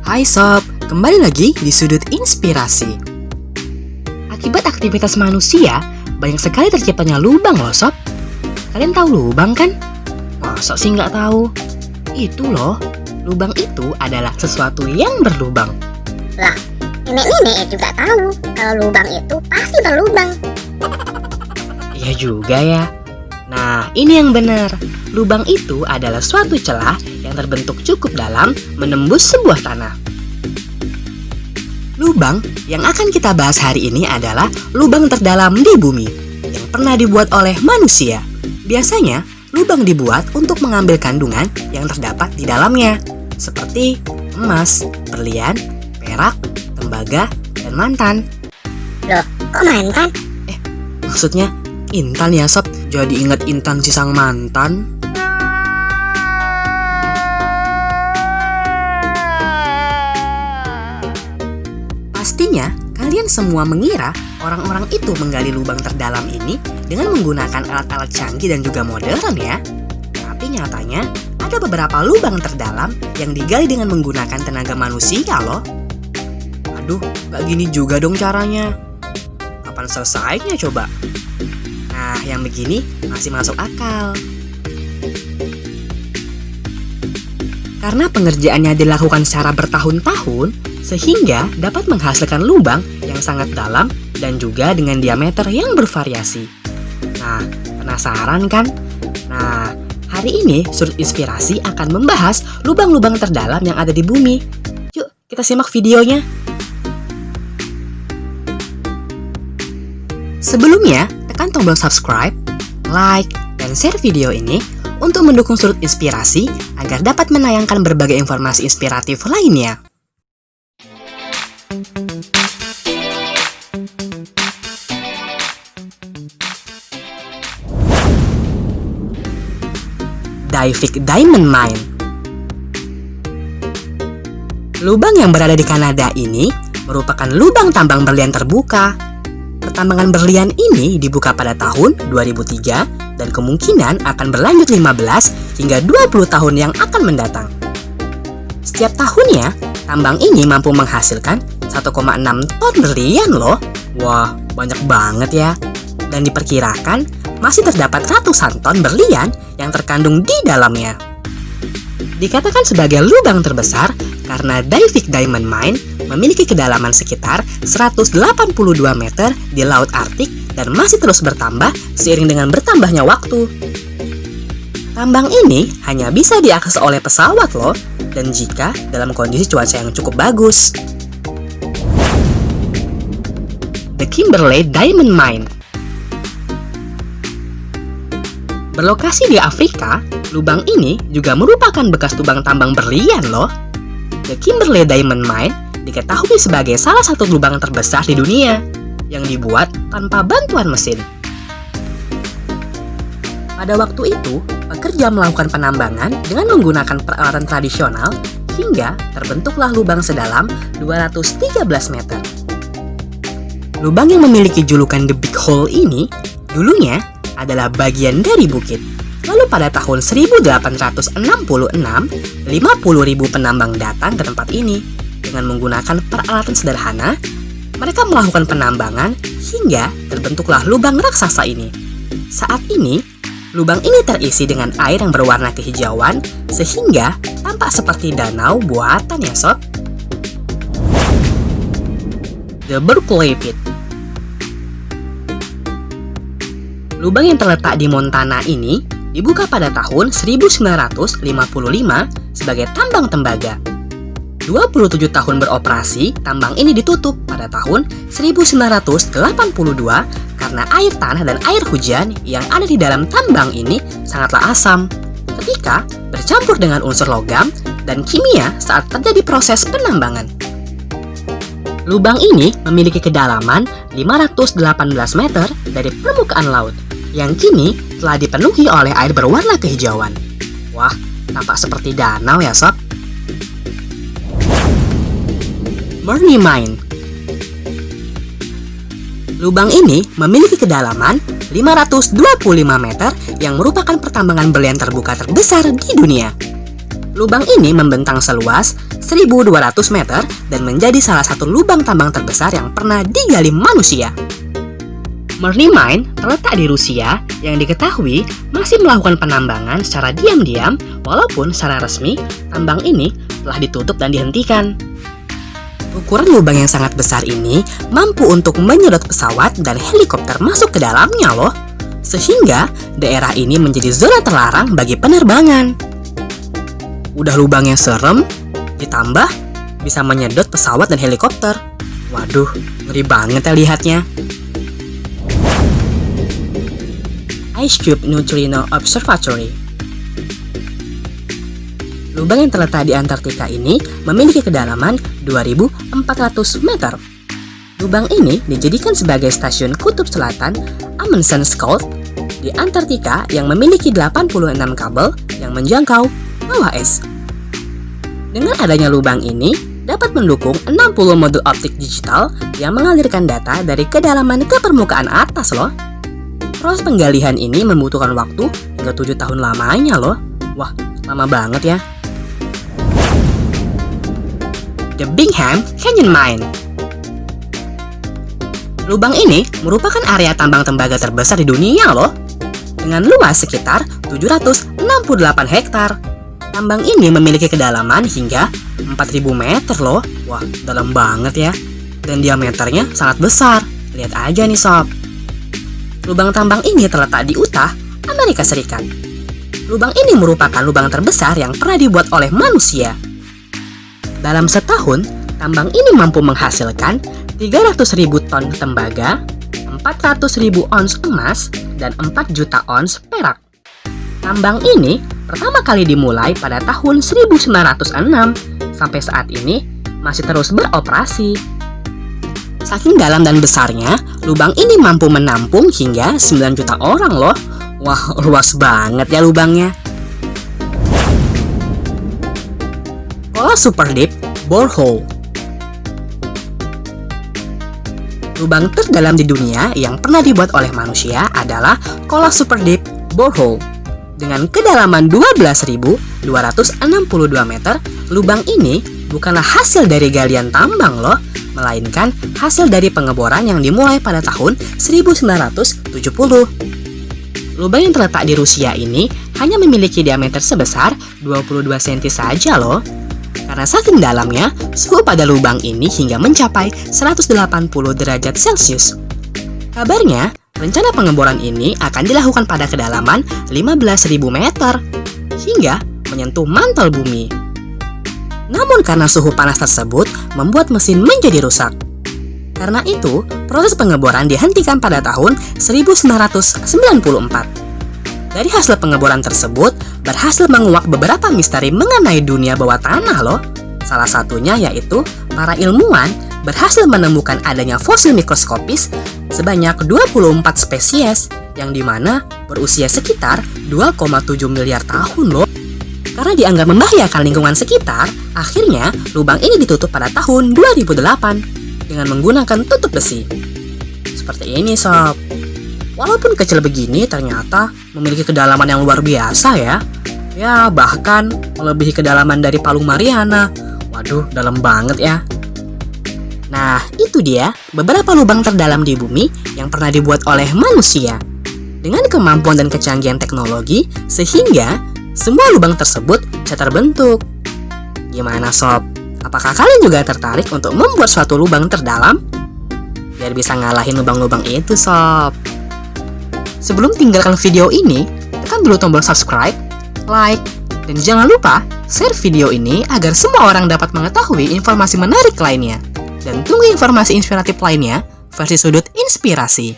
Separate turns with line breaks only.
Hai sob, kembali lagi di Sudut Inspirasi. Akibat aktivitas manusia, banyak sekali terciptanya lubang loh sob. Kalian tahu lubang kan? Masa sih nggak tahu? Itu loh, lubang itu adalah sesuatu yang berlubang.
Lah, nenek-nenek juga tahu kalau lubang itu pasti berlubang.
Iya juga ya. Nah, ini yang benar. Lubang itu adalah suatu celah yang terbentuk cukup dalam menembus sebuah tanah. Lubang yang akan kita bahas hari ini adalah lubang terdalam di bumi yang pernah dibuat oleh manusia. Biasanya, lubang dibuat untuk mengambil kandungan yang terdapat di dalamnya, seperti emas, berlian, perak, tembaga, dan mantan.
Loh, kok mantan?
Maksudnya intan ya sob, jadi inget intan si sang mantan. Pastinya kalian semua mengira orang-orang itu menggali lubang terdalam ini dengan menggunakan alat-alat canggih dan juga modern ya. Tapi nyatanya ada beberapa lubang terdalam yang digali dengan menggunakan tenaga manusia loh. Aduh, gak gini juga dong caranya. Kapan selesainya coba? Nah, yang begini masih masuk akal. Karena pengerjaannya dilakukan secara bertahun-tahun, sehingga dapat menghasilkan lubang yang sangat dalam dan juga dengan diameter yang bervariasi. Nah, penasaran kan? Nah, hari ini Sudut Inspirasi akan membahas lubang-lubang terdalam yang ada di bumi. Yuk, kita simak videonya. Sebelumnya, tekan tombol subscribe, like, dan share video ini untuk mendukung Sudut Inspirasi agar dapat menayangkan berbagai informasi inspiratif lainnya. Daivic Diamond Mine. Lubang yang berada di Kanada ini merupakan lubang tambang berlian terbuka. Pertambangan berlian ini dibuka pada tahun 2003 dan kemungkinan akan berlanjut 15 hingga 20 tahun yang akan mendatang. Setiap tahunnya, tambang ini mampu menghasilkan 1,6 ton berlian loh. Wah, banyak banget ya. Dan diperkirakan masih terdapat ratusan ton berlian yang terkandung di dalamnya. Dikatakan sebagai lubang terbesar karena Daivic Diamond Mine memiliki kedalaman sekitar 182 meter di Laut Arktik dan masih terus bertambah seiring dengan bertambahnya waktu. Tambang ini hanya bisa diakses oleh pesawat loh, dan jika dalam kondisi cuaca yang cukup bagus. The Kimberley Diamond Mine. Berlokasi di Afrika, lubang ini juga merupakan bekas lubang tambang berlian loh. The Kimberley Diamond Mine diketahui sebagai salah satu lubang terbesar di dunia yang dibuat tanpa bantuan mesin. Pada waktu itu, pekerja melakukan penambangan dengan menggunakan peralatan tradisional hingga terbentuklah lubang sedalam 213 meter. Lubang yang memiliki julukan The Big Hole ini dulunya adalah bagian dari bukit. Lalu pada tahun 1866, 50.000 penambang datang ke tempat ini. Dengan menggunakan peralatan sederhana, mereka melakukan penambangan hingga terbentuklah lubang raksasa ini. Saat ini, lubang ini terisi dengan air yang berwarna kehijauan sehingga tampak seperti danau buatan ya sob. The Berkeley Pit. Lubang yang terletak di Montana ini dibuka pada tahun 1955 sebagai tambang tembaga. 27 tahun beroperasi, tambang ini ditutup pada tahun 1982 karena air tanah dan air hujan yang ada di dalam tambang ini sangatlah asam ketika bercampur dengan unsur logam dan kimia saat terjadi proses penambangan. Lubang ini memiliki kedalaman 518 meter dari permukaan laut yang kini telah dipenuhi oleh air berwarna kehijauan. Wah, tampak seperti danau ya sob. Murny Mine. Lubang ini memiliki kedalaman 525 meter yang merupakan pertambangan berlian terbuka terbesar di dunia. Lubang ini membentang seluas 1.200 meter dan menjadi salah satu lubang tambang terbesar yang pernah digali manusia. Murny Mine terletak di Rusia yang diketahui masih melakukan penambangan secara diam-diam walaupun secara resmi tambang ini telah ditutup dan dihentikan. Ukuran lubang yang sangat besar ini mampu untuk menyedot pesawat dan helikopter masuk ke dalamnya loh, sehingga daerah ini menjadi zona terlarang bagi penerbangan. Udah lubangnya serem, ditambah bisa menyedot pesawat dan helikopter. Waduh, ngeri banget ya lihatnya. Ice Cube Neutrino Observatory. Lubang yang terletak di Antartika ini memiliki kedalaman 2.400 meter. Lubang ini dijadikan sebagai stasiun kutub selatan Amundsen Scout di Antartika yang memiliki 86 kabel yang menjangkau bawah es. Dengan adanya lubang ini dapat mendukung 60 modul optik digital yang mengalirkan data dari kedalaman ke permukaan atas loh. Proses penggalian ini membutuhkan waktu hingga 7 tahun lamanya loh. Wah, lama banget ya. The Bingham Canyon Mine. Lubang ini merupakan area tambang tembaga terbesar di dunia loh, dengan luas sekitar 768 hektar. Tambang ini memiliki kedalaman hingga 4.000 meter loh. Wah, dalam banget ya. Dan diameternya sangat besar. Lihat aja nih sob. Lubang tambang ini terletak di Utah, Amerika Serikat. Lubang ini merupakan lubang terbesar yang pernah dibuat oleh manusia. Dalam setahun, tambang ini mampu menghasilkan 300.000 ton tembaga, 400.000 ons emas, dan 4 juta ons perak. Tambang ini pertama kali dimulai pada tahun 1906, sampai saat ini masih terus beroperasi. Saking dalam dan besarnya, lubang ini mampu menampung hingga 9 juta orang loh. Wah, luas banget ya lubangnya. Kola Super Deep Borehole. Lubang terdalam di dunia yang pernah dibuat oleh manusia adalah Kola Super Deep Borehole. Dengan kedalaman 12.262 meter, lubang ini bukanlah hasil dari galian tambang loh, melainkan hasil dari pengeboran yang dimulai pada tahun 1970. Lubang yang terletak di Rusia ini hanya memiliki diameter sebesar 22 cm saja loh. Karena saking dalamnya, suhu pada lubang ini hingga mencapai 180 derajat Celcius. Kabarnya, rencana pengeboran ini akan dilakukan pada kedalaman 15.000 meter hingga menyentuh mantel bumi. Namun karena suhu panas tersebut membuat mesin menjadi rusak. Karena itu, proses pengeboran dihentikan pada tahun 1994. Dari hasil pengeboran tersebut berhasil menguak beberapa misteri mengenai dunia bawah tanah loh. Salah satunya yaitu para ilmuwan berhasil menemukan adanya fosil mikroskopis sebanyak 24 spesies yang dimana berusia sekitar 2,7 miliar tahun loh. Karena dianggap membahayakan lingkungan sekitar, akhirnya lubang ini ditutup pada tahun 2008 dengan menggunakan tutup besi. Seperti ini sob. Walaupun kecil begini, ternyata memiliki kedalaman yang luar biasa ya. Ya, bahkan melebihi kedalaman dari Palung Mariana. Waduh, dalam banget ya. Nah, itu dia beberapa lubang terdalam di bumi yang pernah dibuat oleh manusia. Dengan kemampuan dan kecanggihan teknologi, sehingga semua lubang tersebut bisa terbentuk. Gimana sob? Apakah kalian juga tertarik untuk membuat suatu lubang terdalam? Biar bisa ngalahin lubang-lubang itu sob. Sebelum tinggalkan video ini, tekan dulu tombol subscribe, like, dan jangan lupa share video ini agar semua orang dapat mengetahui informasi menarik lainnya. Dan tunggu informasi inspiratif lainnya versi sudut inspirasi.